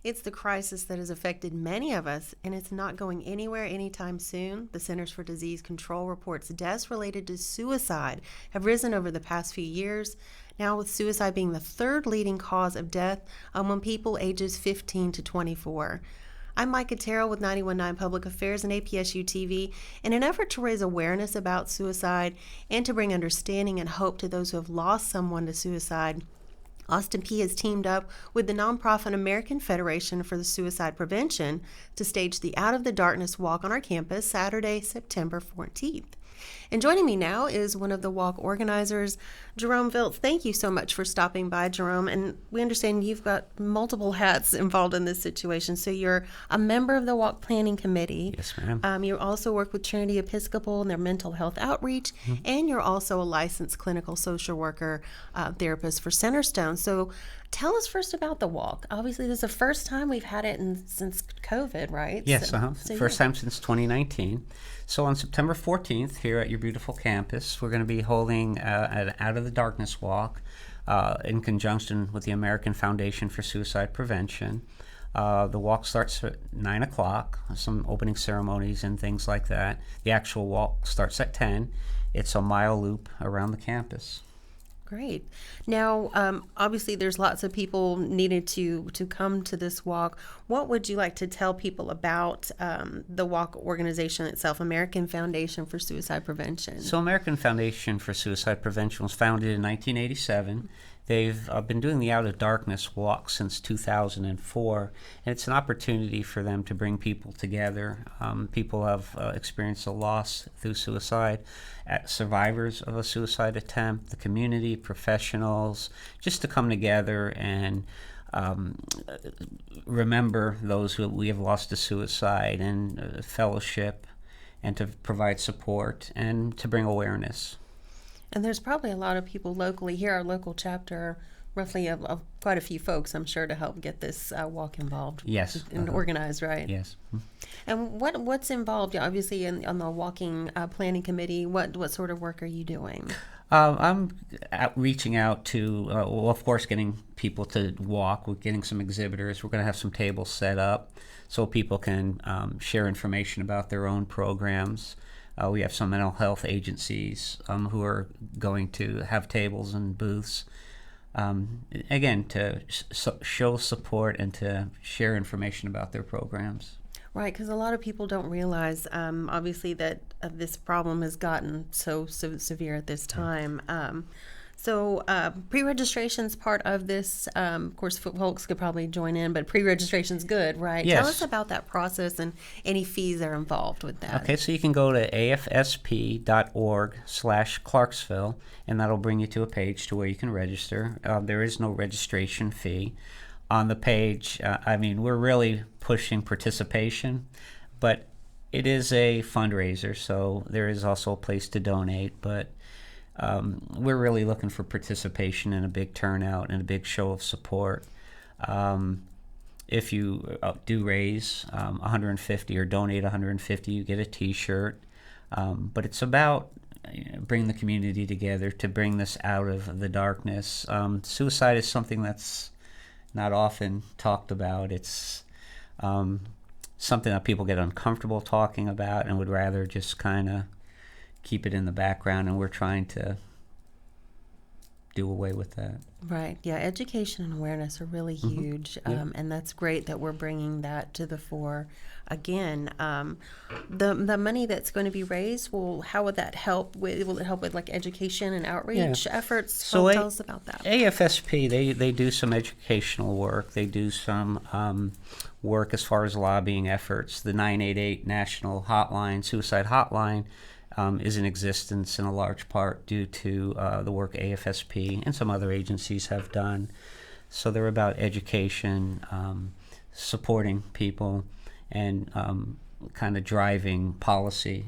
It's the crisis that has affected many of us, and it's not going anywhere anytime soon. The Centers for Disease Control reports deaths related to suicide have risen over the past few years, now with suicide being the third leading cause of death among people ages 15 to 24. I'm Micah Terrell with 91.9 Public Affairs and APSU TV. In an effort to raise awareness about suicide and to bring understanding and hope to those who have lost someone to suicide, Austin Peay has teamed up with the nonprofit American Federation for the Suicide Prevention to stage the Out of the Darkness Walk on our campus Saturday, September 14th. And joining me now is one of the walk organizers, Jerome Viltz. Thank you so much for stopping by, Jerome. And we understand you've got multiple hats involved in this situation. So you're a member of the Walk Planning Committee. Yes, ma'am. You also work with Trinity Episcopal and their mental health outreach. Mm-hmm. And you're also a licensed clinical social worker therapist for Centerstone. So tell us first about the walk. Obviously, this is the first time we've had it since COVID, right? Yes, first time since 2019. So on September 14th, here at your beautiful campus, we're going to be holding an Out of the Darkness Walk in conjunction with the American Foundation for Suicide Prevention. The walk starts at 9 o'clock, some opening ceremonies and things like that. The actual walk starts at 10. It's a mile loop around the campus. Great. Now, obviously, there's lots of people needed to come to this walk. What would you like to tell people about the walk organization itself, American Foundation for Suicide Prevention? So American Foundation for Suicide Prevention was founded in 1987. They've been doing the Out of Darkness Walk since 2004, and it's an opportunity for them to bring people together. People have experienced a loss through suicide, survivors of a suicide attempt, the community, professionals, just to come together and remember those who we have lost to suicide, and fellowship, and to provide support and to bring awareness. And there's probably a lot of people locally here, our local chapter, roughly of quite a few folks, I'm sure, to help get this walk involved. Yes. And organized, right? Yes. And what's involved, obviously, on the walking planning committee? What sort of work are you doing? I'm reaching out to, of course, getting people to walk. We're getting some exhibitors. We're going to have some tables set up so people can share information about their own programs. We have some mental health agencies who are going to have tables and booths, again, to show support and to share information about their programs. Right, because a lot of people don't realize, obviously, that this problem has gotten so severe at this time. So pre-registration is part of this. Of course, folks could probably join in, but pre-registration is good, right? Yes. Tell us about that process and any fees that are involved with that. Okay, so you can go to afsp.org/Clarksville, and that'll bring you to a page to where you can register. There is no registration fee. On the page, we're really pushing participation, but it is a fundraiser, so there is also a place to donate, but we're really looking for participation and a big turnout and a big show of support. If you do raise $150 or donate $150, you get a T-shirt. But it's about bringing the community together to bring this out of the darkness. Suicide is something that's not often talked about. It's something that people get uncomfortable talking about and would rather just kind of keep it in the background, and we're trying to do away with that. Right. Yeah. Education and awareness are really huge, and that's great that we're bringing that to the fore. Again, the money that's going to be raised, how would that help with? Will it help with like education and outreach efforts? So tell us about that. AFSP, they do some educational work. They do some work as far as lobbying efforts. The 988 National Hotline, Suicide Hotline, is in existence in a large part due to the work AFSP and some other agencies have done. So they're about education, supporting people, and kind of driving policy.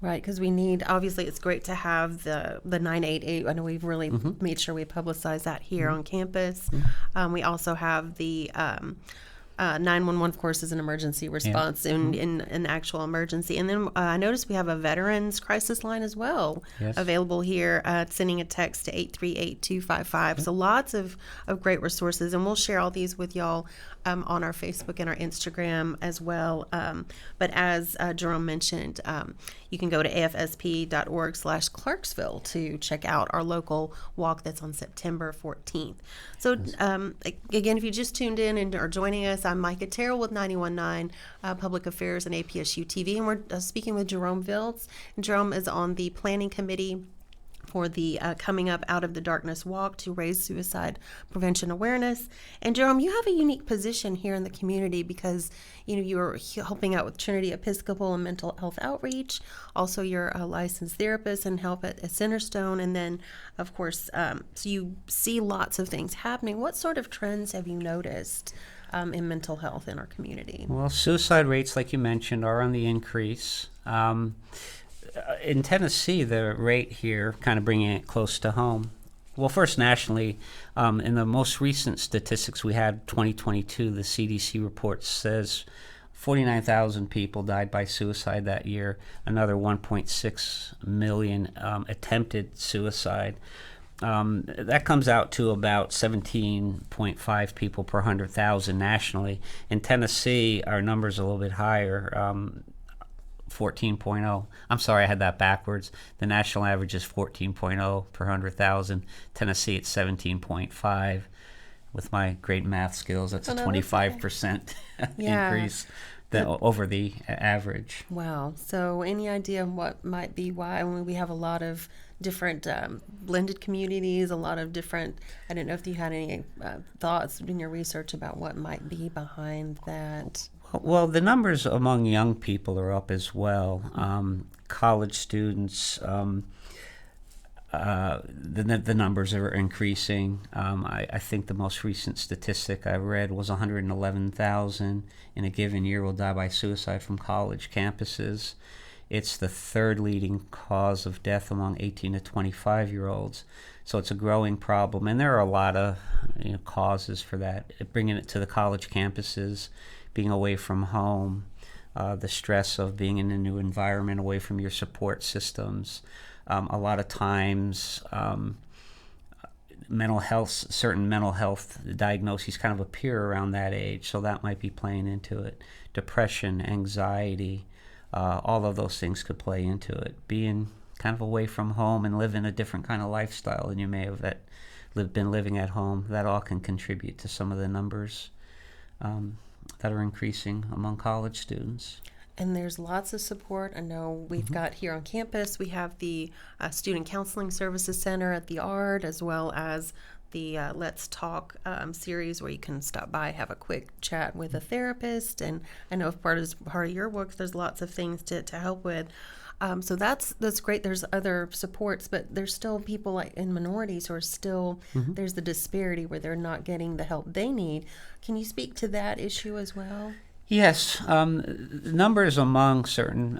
Right, because we need, obviously it's great to have the 988. I know we've really made sure we publicize that here on campus. We also have the 911, of course, is an emergency response in an actual emergency. And then I noticed we have a veterans crisis line as well Yes. available here, sending a text to 838-255. So lots of great resources. And we'll share all these with y'all on our Facebook and our Instagram as well. But as Jerome mentioned, you can go to afsp.org/Clarksville to check out our local walk that's on September 14th. So again, if you just tuned in and are joining us, I'm Micah Terrell with 91.9 Public Affairs and APSU TV, and we're speaking with Jerome Viltz. And Jerome is on the planning committee for the Coming Up Out of the Darkness Walk to raise suicide prevention awareness. And Jerome, you have a unique position here in the community because you're helping out with Trinity Episcopal and mental health outreach. Also, you're a licensed therapist and help at Centerstone. And then, of course, so you see lots of things happening. What sort of trends have you noticed in mental health in our community? Well, suicide rates, like you mentioned, are on the increase. In Tennessee, the rate here, kind of bringing it close to home. Well, first nationally, in the most recent statistics we had, 2022, the CDC report says 49,000 people died by suicide that year. Another 1.6 million attempted suicide. That comes out to about 17.5 people per 100,000 nationally. In Tennessee, our number's a little bit higher. 14.0. I'm sorry, I had that backwards. The national average is 14.0 per 100,000. Tennessee, it's 17.5. With my great math skills, that's a 25% increase over the average. Wow. So any idea what might be why? I mean, we have a lot of different blended communities, a lot of different, I don't know if you had any thoughts in your research about what might be behind that. Well, the numbers among young people are up as well. College students, the numbers are increasing. I think the most recent statistic I read was 111,000 in a given year will die by suicide from college campuses. It's the third leading cause of death among 18 to 25-year-olds. So it's a growing problem, and there are a lot of causes for that. Bringing it to the college campuses, being away from home, the stress of being in a new environment, away from your support systems. A lot of times, certain mental health diagnoses kind of appear around that age, so that might be playing into it. Depression, anxiety, all of those things could play into it. Being kind of away from home and living a different kind of lifestyle than you may have been living at home, that all can contribute to some of the numbers that are increasing among college students. And there's lots of support. I know we've got here on campus, we have the Student Counseling Services Center at the ARD, as well as the Let's Talk series where you can stop by, have a quick chat with a therapist. And I know if part of your work, there's lots of things to help with. So that's great. There's other supports, but there's still people like in minorities who are still, there's the disparity where they're not getting the help they need. Can you speak to that issue as well? Yes. Numbers among certain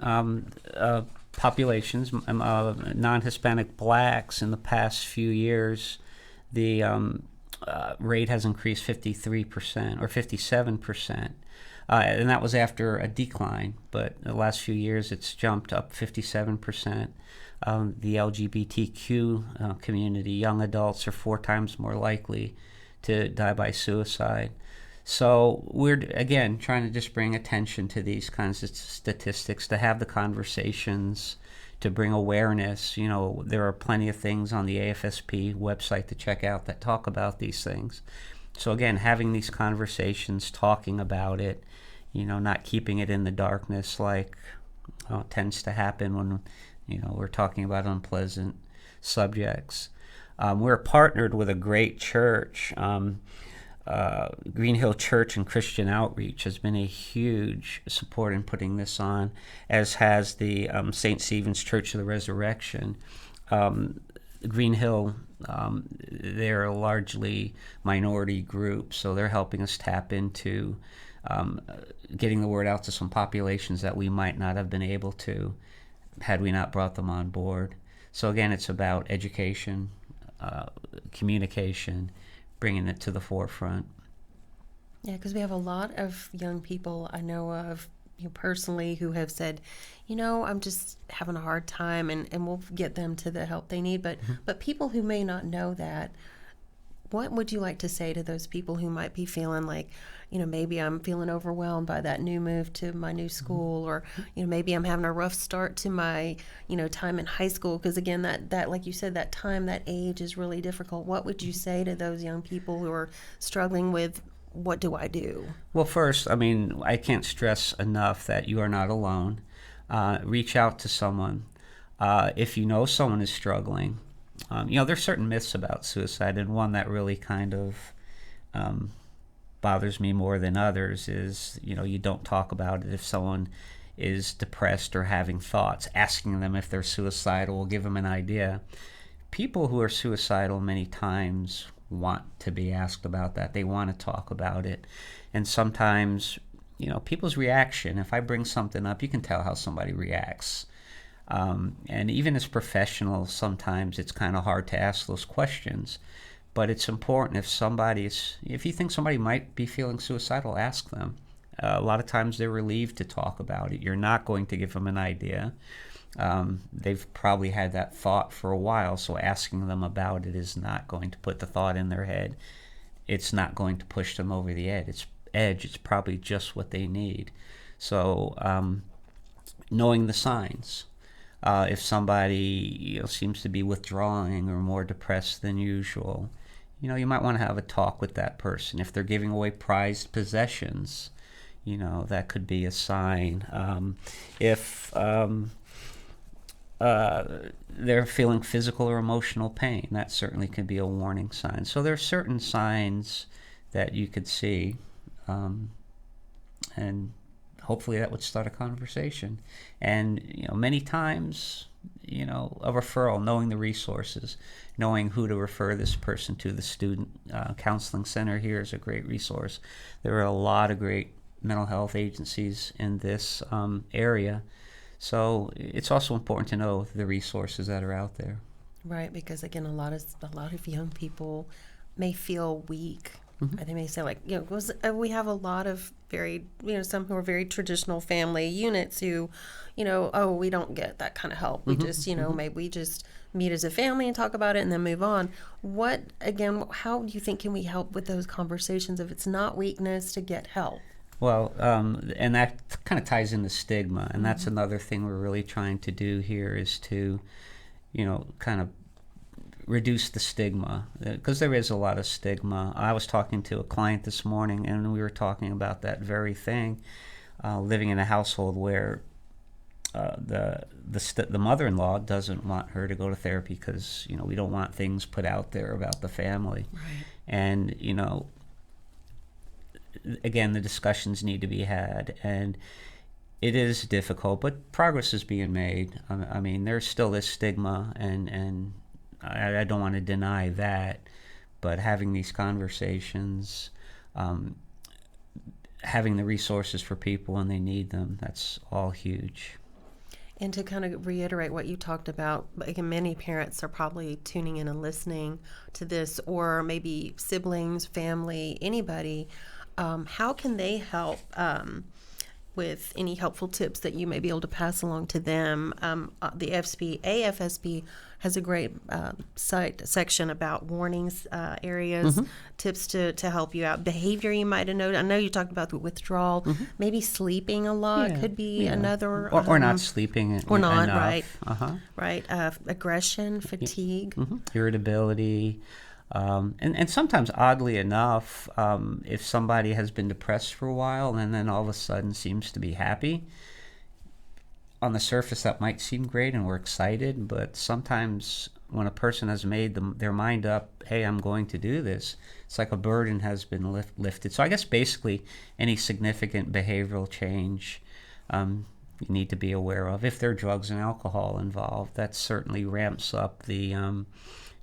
populations, non-Hispanic blacks, in the past few years, the rate has increased 53% or 57%. And that was after a decline, but the last few years it's jumped up 57%. The LGBTQ community, young adults, are 4 times more likely to die by suicide. So we're, again, trying to just bring attention to these kinds of statistics, to have the conversations, to bring awareness. There are plenty of things on the AFSP website to check out that talk about these things. So again, having these conversations, talking about it, not keeping it in the darkness like tends to happen when, we're talking about unpleasant subjects. We're partnered with a great church. Green Hill Church and Christian Outreach has been a huge support in putting this on, as has the St. Stephen's Church of the Resurrection. Green Hill, they're a largely minority group, so they're helping us tap into getting the word out to some populations that we might not have been able to had we not brought them on board. So again, it's about education, communication, bringing it to the forefront. Yeah, because we have a lot of young people I know of, personally, who have said, I'm just having a hard time, and we'll get them to the help they need. But people who may not know that, what would you like to say to those people who might be feeling like, maybe I'm feeling overwhelmed by that new move to my new school, or, maybe I'm having a rough start to my, time in high school? Because again, that, like you said, that time, that age is really difficult. What would you say to those young people who are struggling with, what do I do? Well, first, I mean, I can't stress enough that you are not alone. Reach out to someone. If you know someone is struggling, there's certain myths about suicide, and one that really kind of bothers me more than others is, you don't talk about it if someone is depressed or having thoughts. Asking them if they're suicidal will give them an idea. People who are suicidal many times want to be asked about that. They want to talk about it. And sometimes, people's reaction, if I bring something up, you can tell how somebody reacts. And even as professionals, sometimes it's kind of hard to ask those questions. But it's important, if you think somebody might be feeling suicidal, ask them. A lot of times they're relieved to talk about it. You're not going to give them an idea. They've probably had that thought for a while, so asking them about it is not going to put the thought in their head. It's not going to push them over the edge. It's probably just what they need. So knowing the signs. If somebody seems to be withdrawing or more depressed than usual, you might want to have a talk with that person. If they're giving away prized possessions, that could be a sign. If they're feeling physical or emotional pain, that certainly could be a warning sign. So there are certain signs that you could see, and hopefully that would start a conversation. And many times, a referral, knowing the resources, knowing who to refer this person to. The student counseling center here is a great resource. There are a lot of great mental health agencies in this area. So it's also important to know the resources that are out there. Right, because again, a lot of young people may feel weak. Mm-hmm. They may say, like, we have a lot of very, some who are very traditional family units who, we don't get that kind of help. We just, maybe we just meet as a family and talk about it and then move on. How do you think can we help with those conversations if it's not weakness to get help? Well, and that kind of ties into stigma, and that's another thing we're really trying to do here is to, kind of reduce the stigma, because there is a lot of stigma. I was talking to a client this morning, and we were talking about that very thing, living in a household where the mother-in-law doesn't want her to go to therapy because, we don't want things put out there about the family. Right. And, again, the discussions need to be had, and it is difficult, but progress is being made. I mean, there's still this stigma, and I don't want to deny that, but having these conversations, having the resources for people when they need them, that's all huge. And to kind of reiterate what you talked about, again, many parents are probably tuning in and listening to this, or maybe siblings, family, anybody. How can they help with any helpful tips that you may be able to pass along to them? The AFSP has a great section about warnings areas, tips to help you out. Behavior you might have noted. I know you talked about the withdrawal. Maybe sleeping a lot could be another. Or not sleeping or not, enough. Right. Right. Aggression, fatigue. Irritability. And sometimes, oddly enough, if somebody has been depressed for a while and then all of a sudden seems to be happy, on the surface that might seem great and we're excited, but sometimes when a person has made their mind up, hey, I'm going to do this, it's like a burden has been lifted. So I guess basically any significant behavioral change you need to be aware of. If there are drugs and alcohol involved, that certainly ramps up the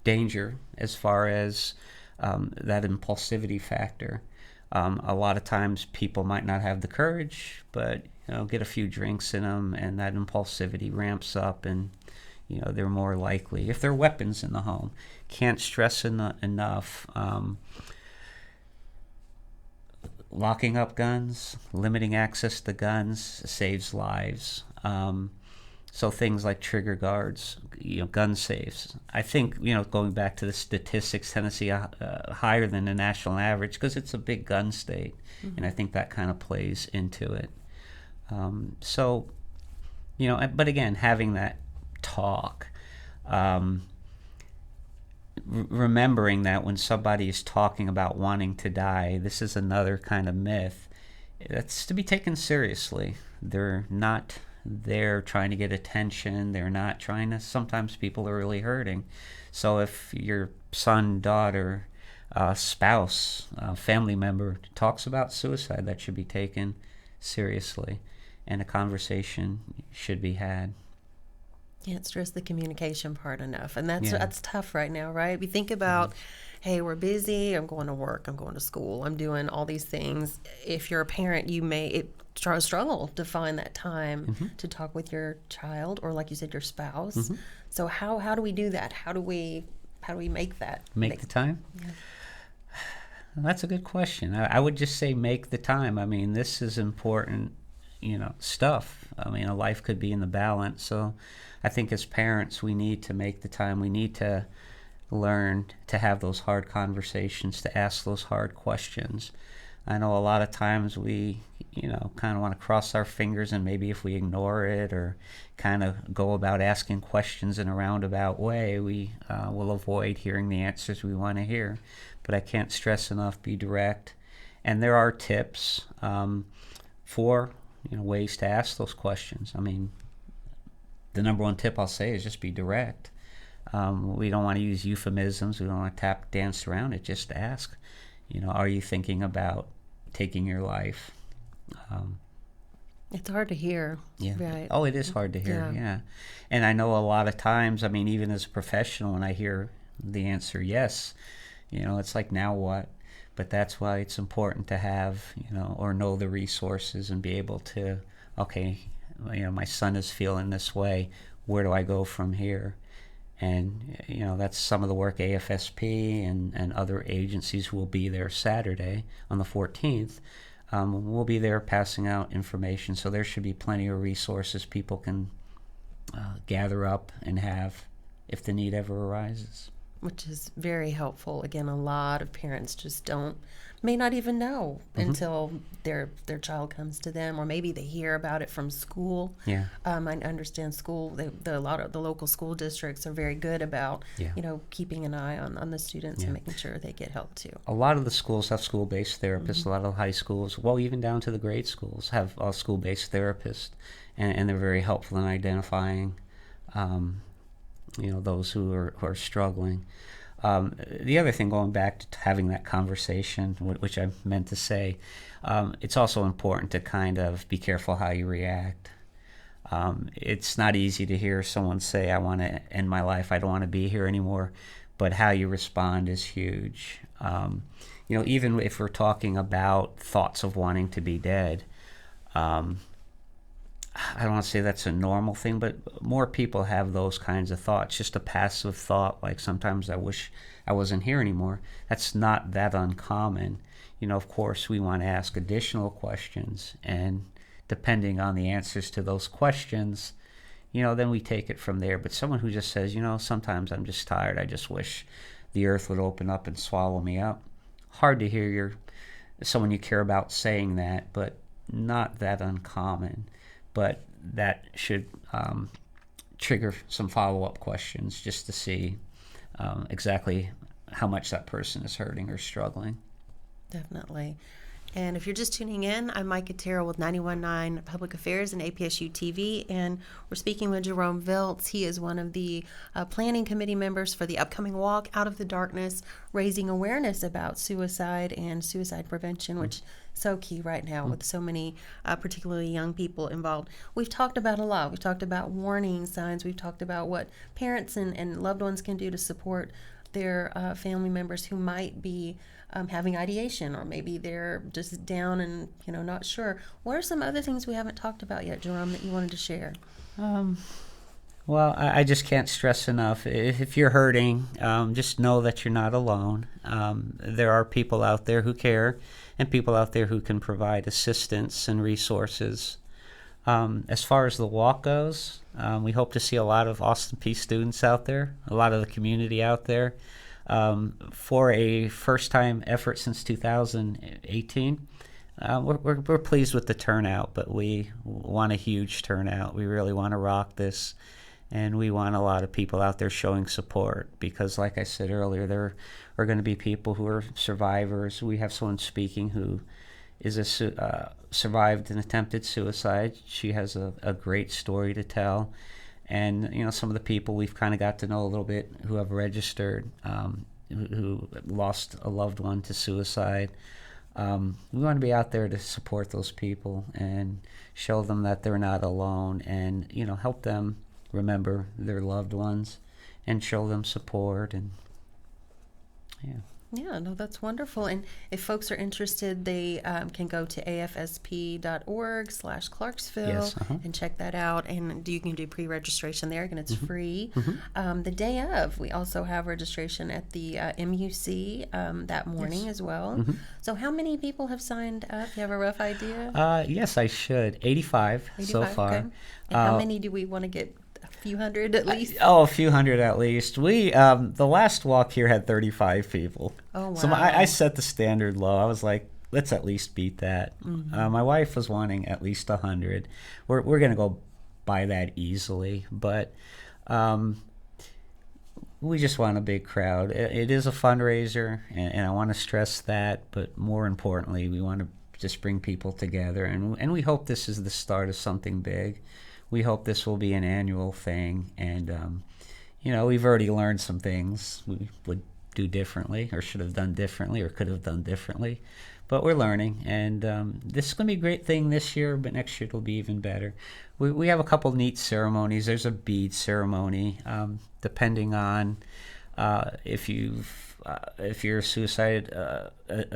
danger as far as that impulsivity factor. A lot of times people might not have the courage, but get a few drinks in them, and that impulsivity ramps up, and they're more likely. If there are weapons in the home, can't stress enough. locking up guns, limiting access to guns saves lives. So things like trigger guards, gun safes. I think, going back to the statistics, Tennessee higher than the national average because it's a big gun state, and I think that kind of plays into it. But again, having that talk, remembering that when somebody is talking about wanting to die, this is another kind of myth that's to be taken seriously. They're not there trying to get attention. They're not trying to. Sometimes people are really hurting. So if your son, daughter, spouse, family member talks about suicide, that should be taken seriously, and a conversation should be had. Can't stress the communication part enough, and that's tough right now, right? We think about, hey, we're busy. I'm going to work. I'm going to school. I'm doing all these things. If you're a parent, you may struggle to find that time to talk with your child, or like you said, your spouse. So how do we do that? How do we make that make the time? Yeah. That's a good question. I would just say make the time. I mean, this is important, stuff. I mean, a life could be in the balance. So I think as parents, we need to make the time. We need to learn to have those hard conversations, to ask those hard questions. I know a lot of times we, kind of want to cross our fingers, and maybe if we ignore it or kind of go about asking questions in a roundabout way, we will avoid hearing the answers we want to hear. But I can't stress enough, be direct. And there are tips for ways to ask those questions. I mean, the number one tip I'll say is just be direct. We don't want to use euphemisms. We don't want to dance around it. Just ask, are you thinking about taking your life? It's hard to hear. Yeah. Right. Oh, it is hard to hear. Yeah. And I know a lot of times, I mean, even as a professional, when I hear the answer yes, it's like, now what? But that's why it's important to have, or know the resources and be able to, okay, my son is feeling this way. Where do I go from here? And, that's some of the work AFSP and other agencies will be there Saturday on the 14th. We'll be there passing out information. So there should be plenty of resources people can gather up and have if the need ever arises. Which is very helpful. Again, a lot of parents just may not even know until their child comes to them, or maybe they hear about it from school. Yeah. I understand school. A lot of the local school districts are very good about keeping an eye on the students and making sure they get help too. A lot of the schools have school-based therapists. A lot of high schools, well, even down to the grade schools, have school-based therapists, and they're very helpful in identifying those who are struggling. The other thing, going back to having that conversation, which I meant to say, it's also important to kind of be careful how you react. It's not easy to hear someone say, I want to end my life, I don't want to be here anymore, but how you respond is huge. Even if we're talking about thoughts of wanting to be dead, I don't want to say that's a normal thing, but more people have those kinds of thoughts, just a passive thought, like sometimes I wish I wasn't here anymore. That's not that uncommon. Of course, we want to ask additional questions, and depending on the answers to those questions, then we take it from there. But someone who just says, sometimes I'm just tired, I just wish the earth would open up and swallow me up. Hard to hear someone you care about saying that, but not that uncommon. But that should trigger some follow-up questions just to see exactly how much that person is hurting or struggling. Definitely. And if you're just tuning in, I'm Micah Terrell with 91.9 Public Affairs and APSU TV, and we're speaking with Jerome Viltz. He is one of the planning committee members for the upcoming Walk Out of the Darkness, raising awareness about suicide and suicide prevention, which is so key right now with so many, particularly young people involved. We've talked about a lot. We've talked about warning signs. We've talked about what parents and loved ones can do to support their family members who might be having ideation, or maybe they're just down and not sure. What are some other things we haven't talked about yet, Jerome, that you wanted to share? Well, I just can't stress enough. If you're hurting, just know that you're not alone. There are people out there who care, and people out there who can provide assistance and resources. As far as the walk goes, we hope to see a lot of Austin Peay students out there, a lot of the community out there. For a first-time effort since 2018, we're pleased with the turnout, but we want a huge turnout. We really want to rock this. And we want a lot of people out there showing support because, like I said earlier, there are going to be people who are survivors. We have someone speaking who is survived an attempted suicide. She has a great story to tell. And, some of the people we've kind of got to know a little bit who have registered, who lost a loved one to suicide. We want to be out there to support those people and show them that they're not alone and, help them remember their loved ones and show them support. And yeah, no, that's wonderful. And if folks are interested, they can go to afsp.org/Clarksville Yes, and check that out. And you can do pre-registration there, and it's free. The day of, we also have registration at the MUC that morning as well. So how many people have signed up? You have a rough idea? Yes, I should. 85 so far. Okay. And how many do we want to get? A few hundred at least? A few hundred at least. We the last walk here had 35 people. Oh, wow. So I set the standard low. I was like, let's at least beat that. My wife was wanting at least 100. We're going to go by that easily, but we just want a big crowd. It is a fundraiser, and I want to stress that, but more importantly, we want to just bring people together, and we hope this is the start of something big. We hope this will be an annual thing, and we've already learned some things we would do differently, or should have done differently, or could have done differently, but we're learning, and this is going to be a great thing this year, but next year it'll be even better. We have a couple neat ceremonies. There's a bead ceremony, depending on if you're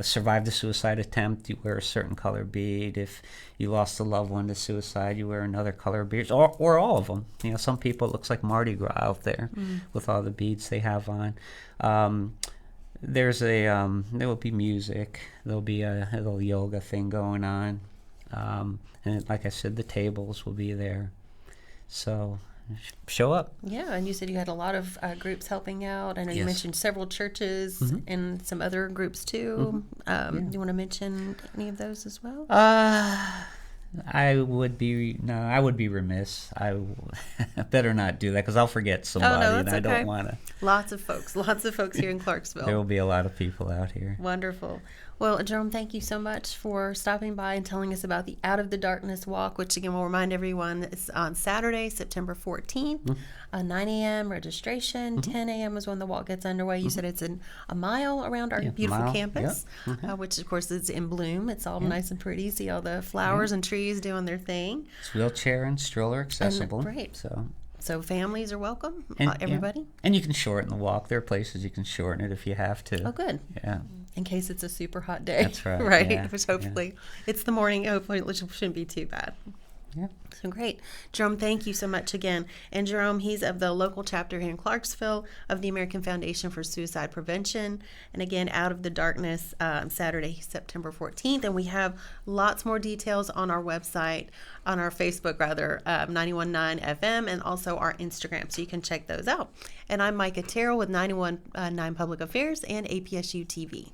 survived a suicide attempt, you wear a certain color bead. If you lost a loved one to suicide, you wear another color bead, or all of them. Some people, it looks like Mardi Gras out there with all the beads they have on. There will be music. There'll be a little yoga thing going on, and like I said, the tables will be there. So show up. Yeah, and you said you had a lot of groups helping out. I know you mentioned several churches and some other groups too. Do you want to mention any of those as well? I would be remiss. I better not do that because I'll forget somebody, and I don't want to. Lots of folks here in Clarksville. There will be a lot of people out here. Wonderful. Well, Jerome, thank you so much for stopping by and telling us about the Out of the Darkness Walk, which again, we'll remind everyone is on Saturday, September 14th, 9 a.m. registration, 10 a.m. is when the walk gets underway. You said it's a mile around our beautiful campus, which of course is in bloom. It's all nice and pretty. See all the flowers and trees doing their thing. It's wheelchair and stroller accessible. Great. So families are welcome, everybody. Yeah. And you can shorten the walk. There are places you can shorten it if you have to. Oh, good. Yeah. In case it's a super hot day. That's right. Right? Yeah. Which hopefully it's the morning. Hopefully it shouldn't be too bad. Yeah. So great. Jerome, thank you so much again. And Jerome, he's of the local chapter here in Clarksville of the American Foundation for Suicide Prevention. And again, Out of the Darkness, Saturday, September 14th. And we have lots more details on our website, on our Facebook, 91.9 FM, and also our Instagram. So you can check those out. And I'm Micah Terrell with 91.9 Public Affairs and APSU TV.